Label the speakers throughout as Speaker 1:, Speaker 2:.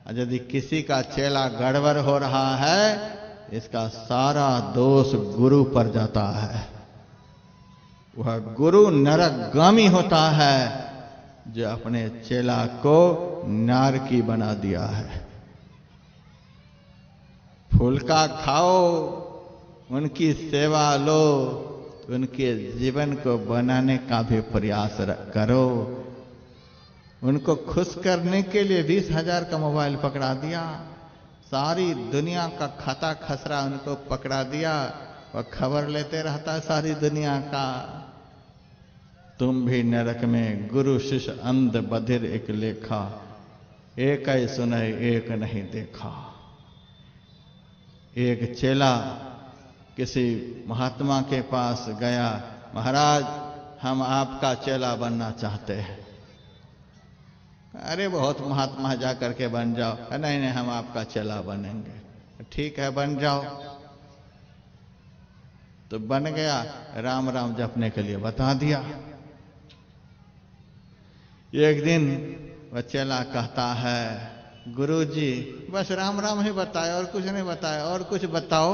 Speaker 1: और यदि किसी का चेला गड़बड़ हो रहा है, इसका सारा दोष गुरु पर जाता है। वह गुरु नरकगामी होता है जो अपने चेला को नारकी बना दिया है। फुलका खाओ, उनकी सेवा लो, उनके जीवन को बनाने का भी प्रयास करो। उनको खुश करने के लिए 20,000 का मोबाइल पकड़ा दिया, सारी दुनिया का खाता खसरा उनको पकड़ा दिया, वह खबर लेते रहता है सारी दुनिया का। तुम भी नरक में गुरु शिष्य अंध बधिर एक लेखा, एक ही सुने एक नहीं देखा। एक चेला किसी महात्मा के पास गया, महाराज हम आपका चेला बनना चाहते हैं। अरे बहुत महात्मा जा करके बन जाओ। नहीं नहीं, हम आपका चेला बनेंगे। ठीक है, बन जाओ। तो बन गया, राम राम जपने के लिए बता दिया। एक दिन वह चेला कहता है, गुरुजी बस राम राम ही बताया और कुछ नहीं बताया, और कुछ बताओ।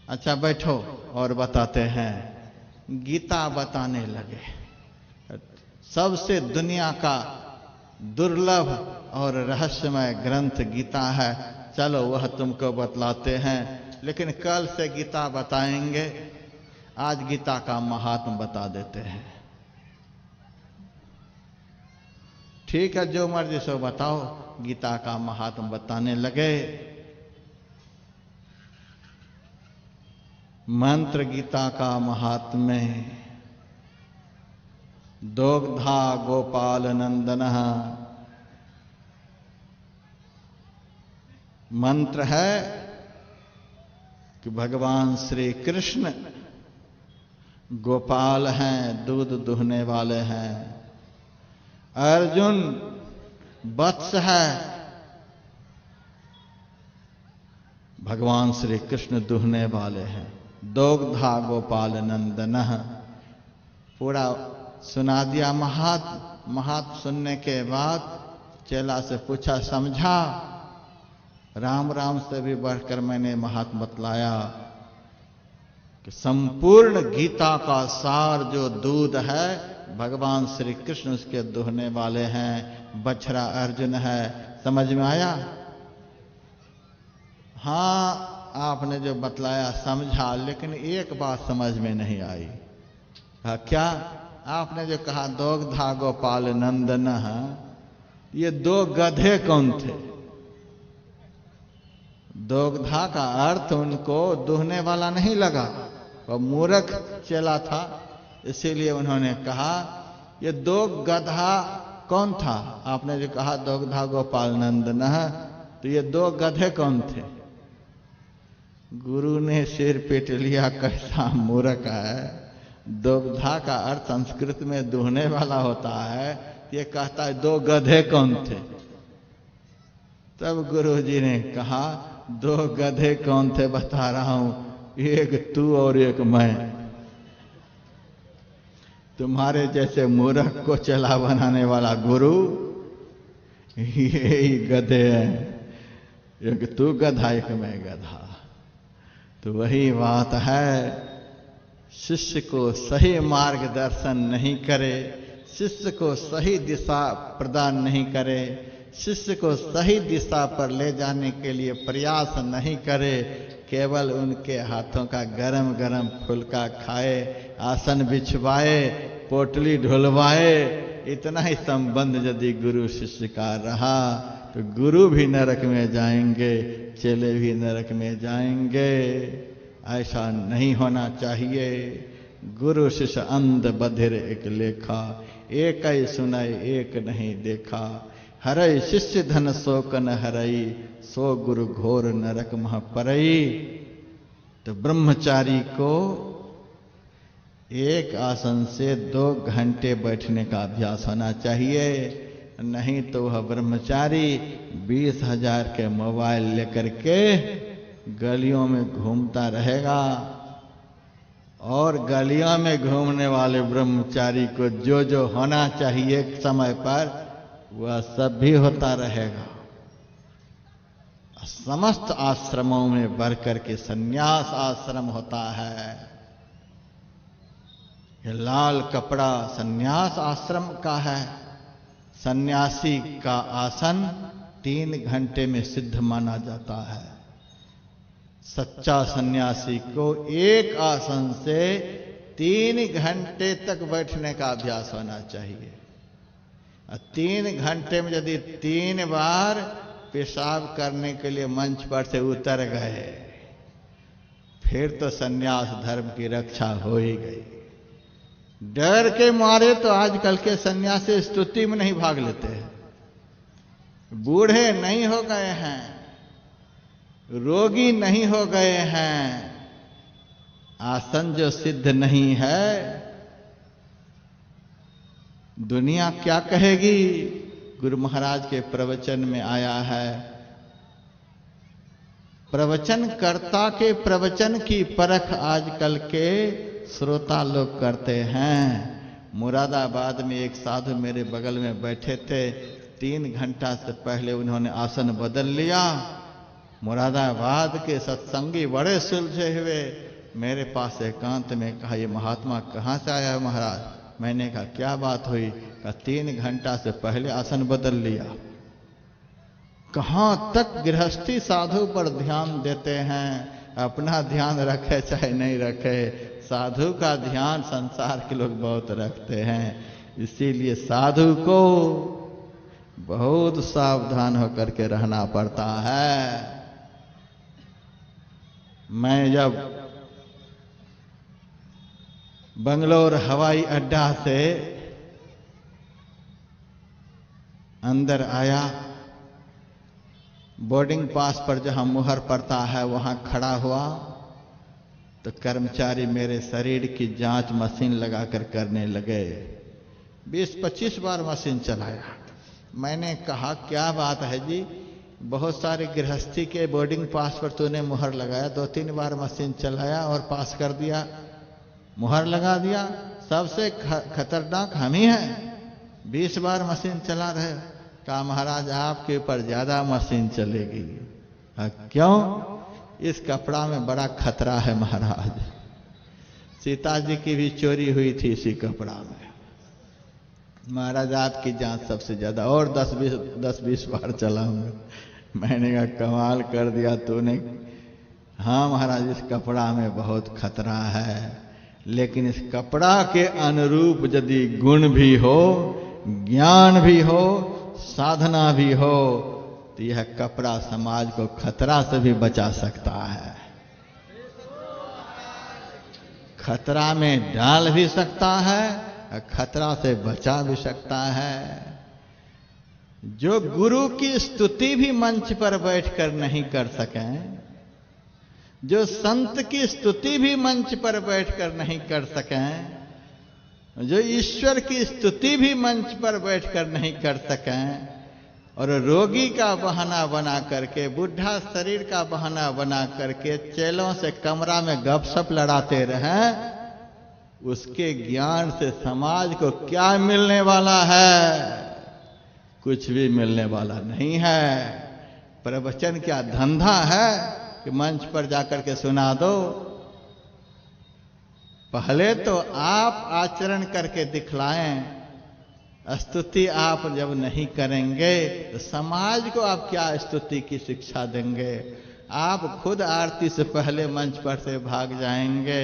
Speaker 1: अच्छा बैठो और बताते हैं। गीता बताने लगे, सबसे दुनिया का दुर्लभ और रहस्यमय ग्रंथ गीता है। चलो वह तुमको बतलाते हैं, लेकिन कल से गीता बताएंगे, आज गीता का महात्म बता देते हैं। ठीक है, जो मर्जी सो बताओ। गीता का महात्म बताने लगे। मंत्र गीता का महात्म्य। दोग्धा गोपाल नंदनः, मंत्र है कि भगवान श्री कृष्ण गोपाल हैं, दूध दुहने वाले हैं। अर्जुन वत्स है, भगवान श्री कृष्ण दुहने वाले हैं। दोग्धा गोपाल नंदनः, पूरा सुना दिया महात्म सुनने के बाद चेला से पूछा, समझा? राम राम से भी बढ़कर मैंने महात्म बतलाया कि संपूर्ण गीता का सार जो दूध है, भगवान श्री कृष्ण उसके दुहने वाले हैं, बछड़ा अर्जुन है। समझ में आया? हाँ, आपने जो बतलाया समझा, लेकिन एक बात समझ में नहीं आई। क्या? आपने जो कहा दोग्धा गोपाल नंदनः, ये दो गधे कौन थे? दोग्धा का अर्थ उनको दुहने वाला नहीं लगा, वह मूर्ख चेला था, इसीलिए उन्होंने कहा ये दो गधा कौन था? आपने जो कहा दोग्धा गोपाल नंदनः, तो ये दो गधे कौन थे? गुरु ने सिर पीट लिया, कैसा मूर्ख है। दोग्धा का अर्थ संस्कृत में दुहने वाला होता है, ये कहता है दो गधे कौन थे? तब गुरुजी ने कहा दो गधे कौन थे बता रहा हूं, एक तू और एक मैं। तुम्हारे जैसे मूर्ख को चेला बनाने वाला गुरु यही गधे हैं, एक तू गधा एक मैं गधा। तो वही बात है, शिष्य को सही मार्गदर्शन नहीं करे, शिष्य को सही दिशा प्रदान नहीं करे, शिष्य को सही दिशा पर ले जाने के लिए प्रयास नहीं करे, केवल उनके हाथों का गरम गरम फुलका खाए, आसन बिछवाए, पोटली ढुलवाए, इतना ही संबंध यदि गुरु शिष्य का रहा तो गुरु भी नरक में जाएंगे, चेले भी नरक में जाएंगे। ऐसा नहीं होना चाहिए। गुरु शिष्य अंध बधिर एक लेखा, एक ही सुनाई एक नहीं देखा। हरई शिष्य धन शोक न हरई, सो गुरु घोर नरक मह परई। तो ब्रह्मचारी को एक आसन से 2 घंटे बैठने का अभ्यास होना चाहिए, नहीं तो वह ब्रह्मचारी 20,000 के मोबाइल लेकर के गलियों में घूमता रहेगा, और गलियों में घूमने वाले ब्रह्मचारी को जो जो होना चाहिए समय पर वह सब भी होता रहेगा। समस्त आश्रमों में बढ़कर के सन्यास आश्रम होता है। ये लाल कपड़ा सन्यास आश्रम का है। सन्यासी का आसन 3 घंटे में सिद्ध माना जाता है। सच्चा सन्यासी को एक आसन से 3 घंटे तक बैठने का अभ्यास होना चाहिए। 3 घंटे में यदि 3 बार पेशाब करने के लिए मंच पर से उतर गए, फिर तो सन्यास धर्म की रक्षा हो ही गई। डर के मारे तो आजकल के सन्यासी स्तुति में नहीं भाग लेते हैं। बूढ़े नहीं हो गए हैं, रोगी नहीं हो गए हैं, आसन जो सिद्ध नहीं है, दुनिया क्या कहेगी। गुरु महाराज के प्रवचन में आया है, प्रवचनकर्ता के प्रवचन की परख आजकल के श्रोता लोग करते हैं। मुरादाबाद में एक साधु मेरे बगल में बैठे थे। 3 घंटा से पहले उन्होंने आसन बदल लिया। मुरादाबाद के सत्संगी बड़े सुलझे हुए मेरे पास एकांत में कहा, ये महात्मा कहाँ से आया है महाराज? मैंने कहा क्या बात हुई? कहा 3 घंटा से पहले आसन बदल लिया। कहाँ तक गृहस्थी साधु पर ध्यान देते हैं। अपना ध्यान रखे चाहे नहीं रखे, साधु का ध्यान संसार के लोग बहुत रखते हैं। इसीलिए साधु को बहुत सावधान होकर के रहना पड़ता है। मैं जब बंगलोर हवाई अड्डा से अंदर आया, बोर्डिंग पास पर जहां मुहर पड़ता है वहां खड़ा हुआ, तो कर्मचारी मेरे शरीर की जांच मशीन लगाकर करने लगे। 20-25 बार मशीन चलाया। मैंने कहा क्या बात है जी, बहुत सारे गृहस्थी के बोर्डिंग पास पर तूने मुहर लगाया, 2-3 बार मशीन चलाया और पास कर दिया, मुहर लगा दिया। सबसे खतरनाक हम ही हैं, 20 बार मशीन चला रहे। कहा महाराज आपके ऊपर ज्यादा मशीन चलेगी। क्यों? इस कपड़ा में बड़ा खतरा है महाराज। सीता जी की भी चोरी हुई थी इसी कपड़ा में। महाराज आपकी जांच सबसे ज्यादा, और 10-20 बार चलाऊंगा। मैंने कहा कमाल कर दिया तूने। हाँ महाराज इस कपड़ा में बहुत खतरा है, लेकिन इस कपड़ा के अनुरूप यदि गुण भी हो, ज्ञान भी हो, साधना भी हो, तो यह कपड़ा समाज को खतरा से भी बचा सकता है। खतरा में डाल भी सकता है और खतरा से बचा भी सकता है। जो गुरु की स्तुति भी मंच पर बैठकर नहीं कर सकें, जो संत की स्तुति भी मंच पर बैठकर नहीं कर सकें, जो ईश्वर की स्तुति भी मंच पर बैठकर नहीं कर सकें, और रोगी का बहाना बना करके, बुढ़ा शरीर का बहाना बना करके चेलों से कमरा में गपशप लड़ाते रहें, उसके ज्ञान से समाज को क्या मिलने वाला है? कुछ भी मिलने वाला नहीं है। प्रवचन क्या धंधा है कि मंच पर जाकर के सुना दो? पहले तो आप आचरण करके दिखलाएं। स्तुति आप जब नहीं करेंगे तो समाज को आप क्या स्तुति की शिक्षा देंगे? आप खुद आरती से पहले मंच पर से भाग जाएंगे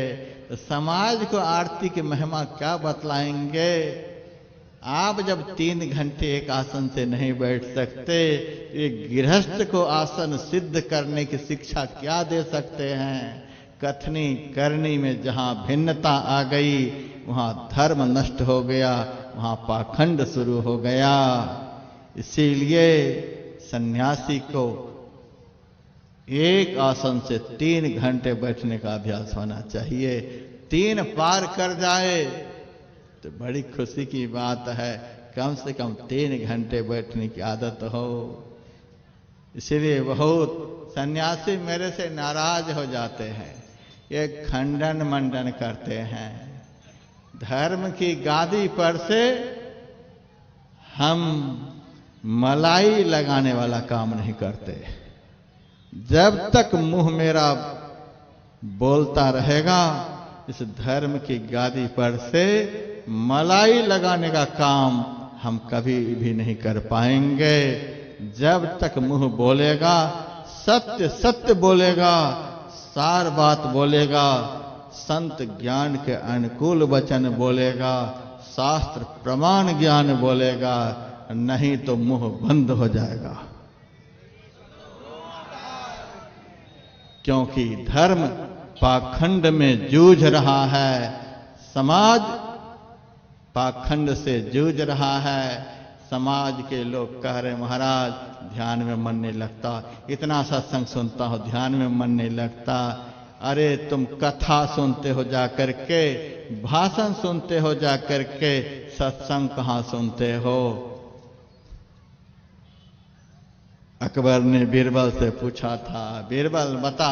Speaker 1: तो समाज को आरती की महिमा क्या बतलाएंगे? आप जब 3 घंटे एक आसन से नहीं बैठ सकते, एक गृहस्थ को आसन सिद्ध करने की शिक्षा क्या दे सकते हैं? कथनी करनी में जहां भिन्नता आ गई, वहां धर्म नष्ट हो गया, वहां पाखंड शुरू हो गया। इसीलिए सन्यासी को एक आसन से 3 घंटे बैठने का अभ्यास होना चाहिए। 3 पार कर जाए तो बड़ी खुशी की बात है। कम से कम 3 घंटे बैठने की आदत हो। इसीलिए बहुत सन्यासी मेरे से नाराज हो जाते हैं, ये खंडन मंडन करते हैं। धर्म की गादी पर से हम मलाई लगाने वाला काम नहीं करते। जब तक मुंह मेरा बोलता रहेगा, इस धर्म की गादी पर से मलाई लगाने का काम हम कभी भी नहीं कर पाएंगे। जब तक मुंह बोलेगा, सत्य सत्य बोलेगा, सार बात बोलेगा, संत ज्ञान के अनुकूल वचन बोलेगा, शास्त्र प्रमाण ज्ञान बोलेगा, नहीं तो मुंह बंद हो जाएगा। क्योंकि धर्म पाखंड में जूझ रहा है, समाज पाखंड से जूझ रहा है। समाज के लोग कह रहे महाराज ध्यान में मन नहीं लगता, इतना सत्संग सुनता हो ध्यान में मन नहीं लगता। अरे तुम कथा सुनते हो जा करके, भाषण सुनते हो जा करके, सत्संग कहां सुनते हो? अकबर ने बीरबल से पूछा था, बीरबल बता,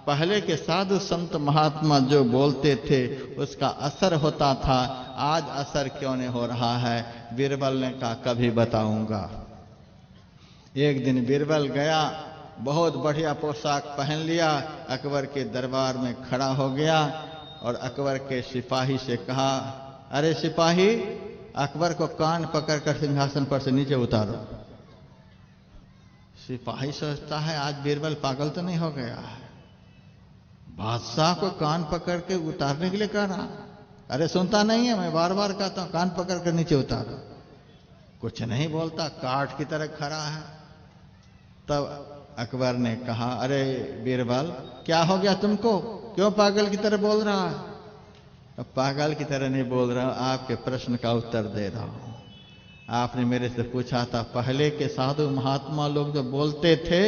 Speaker 1: पहले के साधु संत महात्मा जो बोलते थे उसका असर होता था, आज असर क्यों नहीं हो रहा है? बीरबल ने कहा कभी बताऊंगा। एक दिन बीरबल गया, बहुत बढ़िया पोशाक पहन लिया, अकबर के दरबार में खड़ा हो गया और अकबर के सिपाही से कहा, अरे सिपाही, अकबर को कान पकड़कर सिंहासन पर से नीचे उतारो। सिपाही सोचता है आज बीरबल पागल तो नहीं हो गया है, बादशाह को कान पकड़ के उतारने के लिए कह रहा। अरे सुनता नहीं है, मैं बार बार कहता हूं कान पकड़ कर नीचे उतारो। कुछ नहीं बोलता, काठ की तरह खड़ा है। तब अकबर ने कहा, अरे बीरबल क्या हो गया तुमको, क्यों पागल की तरह बोल रहा है? अब पागल की तरह नहीं बोल रहा हूं, आपके प्रश्न का उत्तर दे रहा हूं। आपने मेरे से पूछा था पहले के साधु महात्मा लोग जो बोलते थे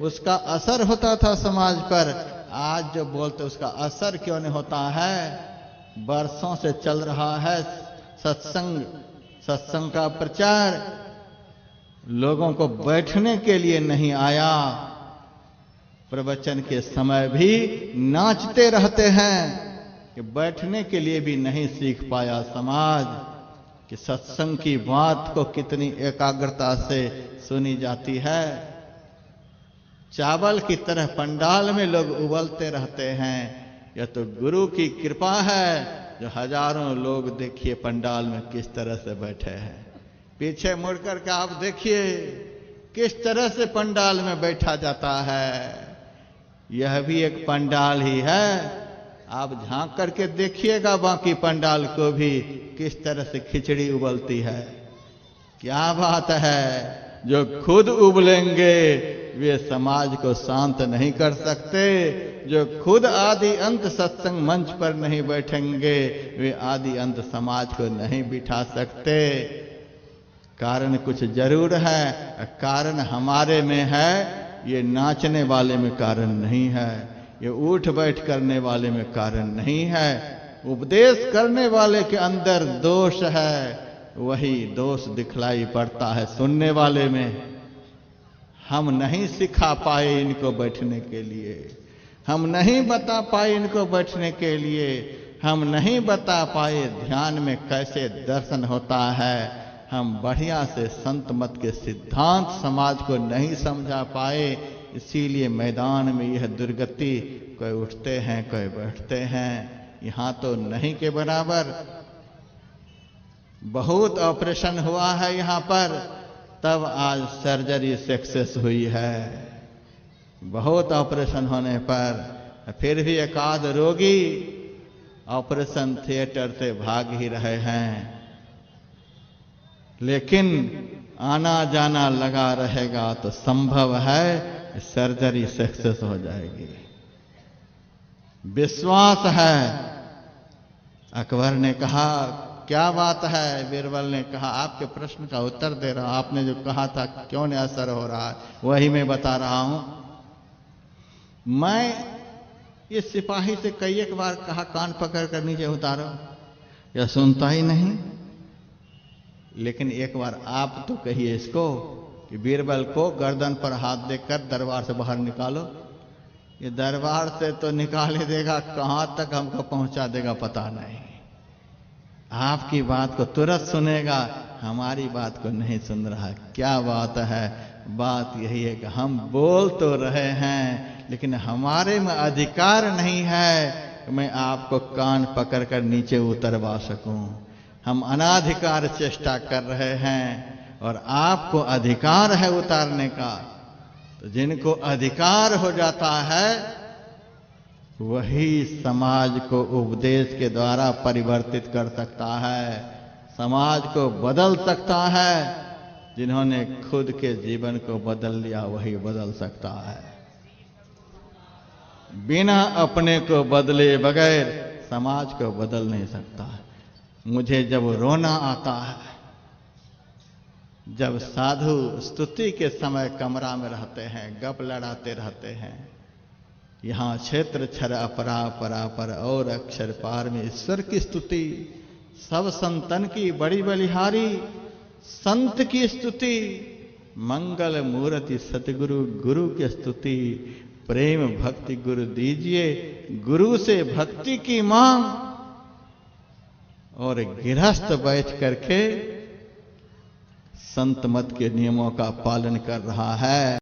Speaker 1: उसका असर होता था समाज पर, आज जो बोलते उसका असर क्यों नहीं होता है? बरसों से चल रहा है सत्संग का प्रचार, लोगों को बैठने के लिए नहीं आया। प्रवचन के समय भी नाचते रहते हैं कि बैठने के लिए भी नहीं सीख पाया समाज कि सत्संग की बात को कितनी एकाग्रता से सुनी जाती है। चावल की तरह पंडाल में लोग उबलते रहते हैं। यह तो गुरु की कृपा है जो हजारों लोग देखिए पंडाल में किस तरह से बैठे हैं। पीछे मुड़ करके आप देखिए किस तरह से पंडाल में बैठा जाता है। यह भी एक पंडाल ही है। आप झांक करके देखिएगा बाकी पंडाल को भी किस तरह से खिचड़ी उबलती है। क्या बात है, जो खुद उबलेंगे वे समाज को शांत नहीं कर सकते। जो खुद आदि अंत सत्संग मंच पर नहीं बैठेंगे वे आदि अंत समाज को नहीं बिठा सकते। कारण कुछ जरूर है, कारण हमारे में है, ये नाचने वाले में कारण नहीं है, ये उठ बैठ करने वाले में कारण नहीं है। उपदेश करने वाले के अंदर दोष है, वही दोष दिखलाई पड़ता है सुनने वाले में। हम नहीं सिखा पाए इनको बैठने के लिए, हम नहीं बता पाए इनको बैठने के लिए, हम नहीं बता पाए ध्यान में कैसे दर्शन होता है। हम बढ़िया से संत मत के सिद्धांत समाज को नहीं समझा पाए, इसीलिए मैदान में यह दुर्गति, कोई उठते हैं कोई बैठते हैं। यहां तो नहीं के बराबर। बहुत ऑपरेशन हुआ है यहां पर, तब आज सर्जरी सक्सेस हुई है। बहुत ऑपरेशन होने पर फिर भी एकाध रोगी ऑपरेशन थिएटर से भाग ही रहे हैं। लेकिन आना जाना लगा रहेगा तो संभव है सर्जरी सक्सेस हो जाएगी। विश्वास है। अकबर ने कहा क्या बात है? बीरबल ने कहा आपके प्रश्न का उत्तर दे रहा हूं। आपने जो कहा था क्यों नहीं असर हो रहा है वही मैं बता रहा हूं। मैं ये सिपाही से कई एक बार कहा कान पकड़ कर नीचे उतारो, यह सुनता ही नहीं। लेकिन एक बार आप तो कहिए इसको कि बीरबल को गर्दन पर हाथ देकर दरबार से बाहर निकालो। ये दरबार से तो निकाल देगा, कहां तक हमको पहुंचा देगा पता नहीं। आपकी बात को तुरंत सुनेगा, हमारी बात को नहीं सुन रहा। क्या बात है, बात यही है कि हम बोल तो रहे हैं, लेकिन हमारे में अधिकार नहीं है कि मैं आपको कान पकड़कर नीचे उतरवा सकूं। हम अनाधिकार चेष्टा कर रहे हैं और आपको अधिकार है उतारने का। तो जिनको अधिकार हो जाता है वही समाज को उपदेश के द्वारा परिवर्तित कर सकता है, समाज को बदल सकता है। जिन्होंने खुद के जीवन को बदल लिया वही बदल सकता है। बिना अपने को बदले बगैर समाज को बदल नहीं सकता। मुझे जब रोना आता है, जब साधु स्तुति के समय कमरा में रहते हैं, गप लड़ाते रहते हैं, यहां क्षेत्र क्षर अपरा परा पर और अक्षर पार में ईश्वर की स्तुति, सब संतन की बड़ी बलिहारी संत की स्तुति, मंगल मूर्ति सतगुरु गुरु की स्तुति, प्रेम भक्ति गुरु दीजिए, गुरु से भक्ति की मांग। और गृहस्थ बैठ करके संत मत के नियमों का पालन कर रहा है।